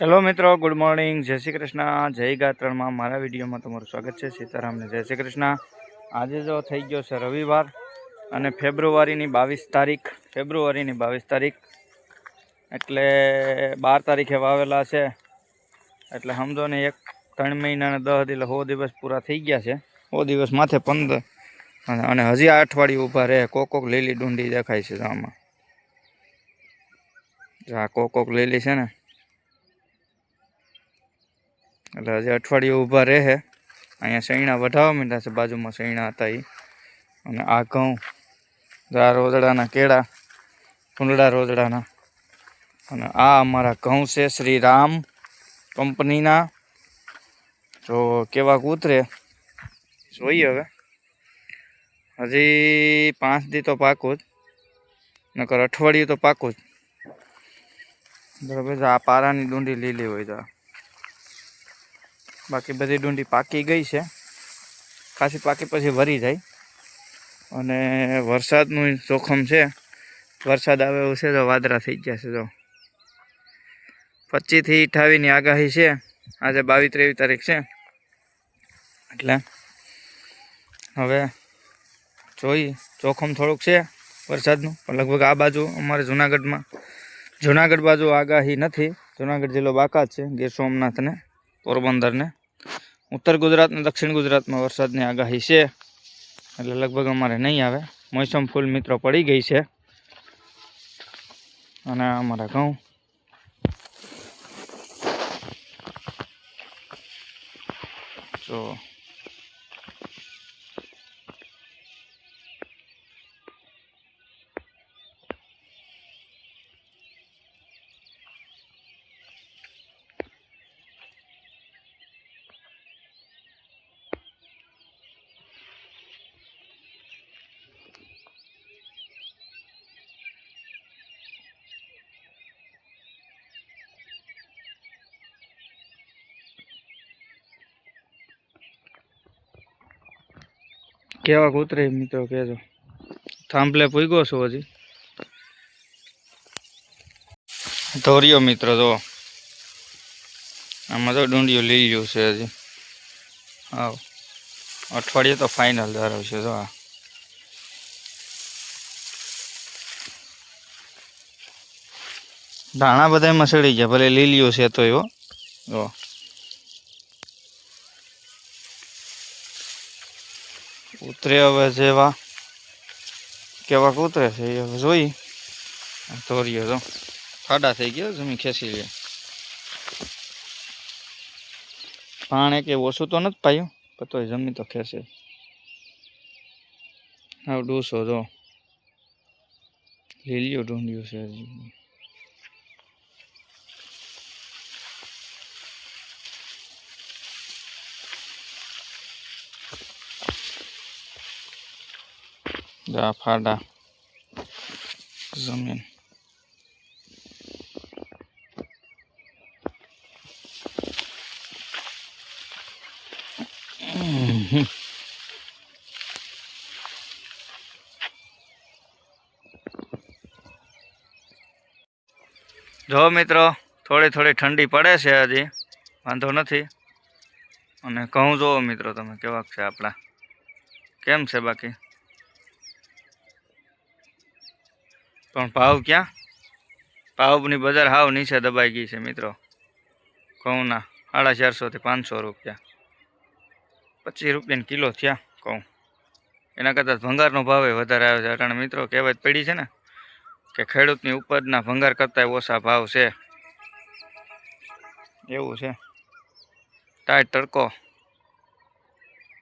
Hello મિત્રો, good morning, જય શ્રી કૃષ્ણ, જય ગાત્રણમાં મારા વિડીયોમાં તમારું સ્વાગત છે. સીતારામને જય શ્રી કૃષ્ણ. આજે જો થઈ ગયો છે રવિવાર અને ફેબ્રુઆરીની 22 તારીખ એટલે 12 તારીખે વાવેલા છે. એટલે સમજો ને 3 મહિના ને 10 એટલે 100 દિવસ પૂરા થઈ ગયા છે. 100 દિવસ માથે 15 અને હજી આ અઠવાડિયું ઊભા રહે. કોક લીલી ડુંડી દેખાય છે આમાં. આ કોક લીલી છે ને એટલે હજી અઠવાડિયું ઊભા રહે. અહીંયા શેણા વઢાવવા માંડ્યા છે, બાજુમાં શેણા હતા એ. અને આ ઘઉં, આ રોજડાના કેળા, કુંડળા રોજડાના. અને આ અમારા ઘઉં છે શ્રી રામ કંપનીના. જો કેવા ઉતરે જોઈએ. હવે હજી 5 દી તો પાકું જ, નકર અઠવાડિયું તો પાકું જ. બરાબર. આ પારાની ડુંડી લીલી હોય તો, બાકી બધી ડુંડી પાકી ગઈ છે. ખાસી પાકી પછી વરી જાય. અને વરસાદનું જોખમ છે. વરસાદ આવે એવું છે તો વાદળા થઈ ગયા છે. જો 25 થી 28ની આગાહી છે. આજે 22-23 તારીખ છે. એટલે હવે જોઈ, જોખમ થોડુંક છે વરસાદનું. પણ લગભગ આ બાજુ અમારે જુનાગઢ બાજુ આગાહી નથી. જુનાગઢ જિલ્લો બાકાત છે, ગીર સોમનાથ ને પોરબંદર ને. ઉત્તર ગુજરાત ને દક્ષિણ ગુજરાતમાં વરસાદની આગાહી છે. એટલે લગભગ અમારે નહીં આવે. મોસમ ફૂલ મિત્રો પડી ગઈ છે. અને અમારા ઘઉં જો કેવા કૂતરે મિત્રો કહેજો. થાંભલે પૂગ્યો છો હજી. ધોર્યો મિત્રો જો આમાં તો ડુંડીઓ લઈ ગયું છે હજી. હા, અઠવાડિયે તો ફાઇનલ ધરાવશે. જો આ દાણા બધા મસળી ગયા, ભલે લીલીઓ છે તો એવો. જો ઉતરે હવે જેવા કેવા ઉતરે છે એ હવે જોઈ. ધોર્યો તો ફાડા થઈ ગયો, જમીન ખેંચી લે. પાણે કે ઓછું તો નથી પાયું, પણ તોય જમીન તો ખેંચે. હા, ડૂસો જો લીલીઓ ઢૂંઢ્યું છે હજી. જા ફાડા જમીન. જો મિત્રો, થોડી ઠંડી પડે છે હજી, વાંધો નથી. અને ઘઉં જોવો મિત્રો તમે કેવાક છે આપણા. કેમ છે બાકી? પણ ભાવ ક્યાં? ભાવની બજાર હાવ નીચે દબાઈ ગઈ છે મિત્રો. ઘઉંના 450 થી 500 રૂપિયા, 25 રૂપિયાની કિલો થયા ઘઉં. એના કરતાં ભંગારનો ભાવ વધારે આવે છે અટાણે મિત્રો. કહેવત પડી છે ને કે ખેડૂતની ઉપજના ભંગાર કરતાં ઓછા ભાવ છે. એવું છે. ટાઈટ તડકો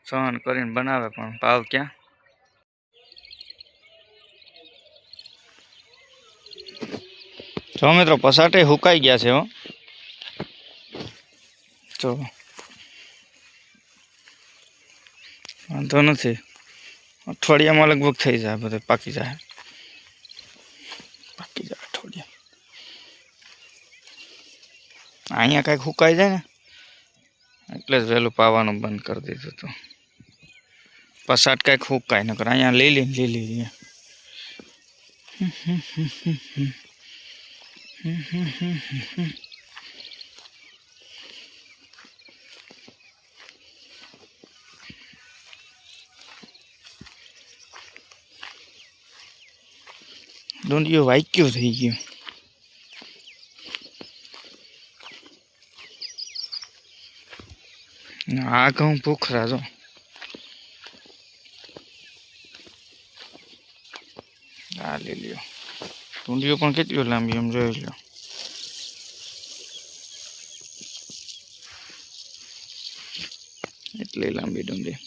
સહન કરીને બનાવે, પણ ભાવ ક્યાં? જો મિત્રો, પસાટે હુકાઈ ગયા છે. હો જો વાંધો નથી, અઠવાડિયામાં લગભગ થઈ જાય, બધું પાકી જાય અઠવાડિયા. અહીંયા કાંઈક હુકાઈ જાય ને એટલે જ વહેલું પાવાનું બંધ કરી દીધું હતું. પસાટ કાંઈક હુકાય, નકર અહીંયા લીલી. ડુંડિયું વાક્યું થઈ ગયું. આ ઘઉં ભૂખરા જો. આ લઈ લ્યો. ડુંડિયું પણ કેટલું લાંબી એમ જોઈ લો. એટલી લાંબી ડુંડી.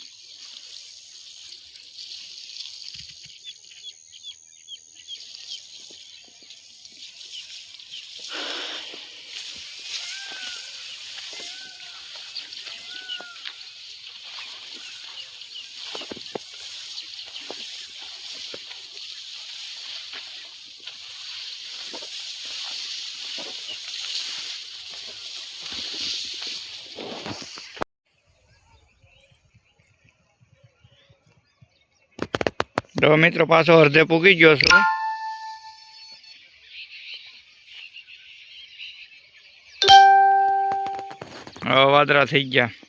તો મિત્રો પાછો અડધે પૂકી ગયો છું. હવે વાદળા થઈ ગયા.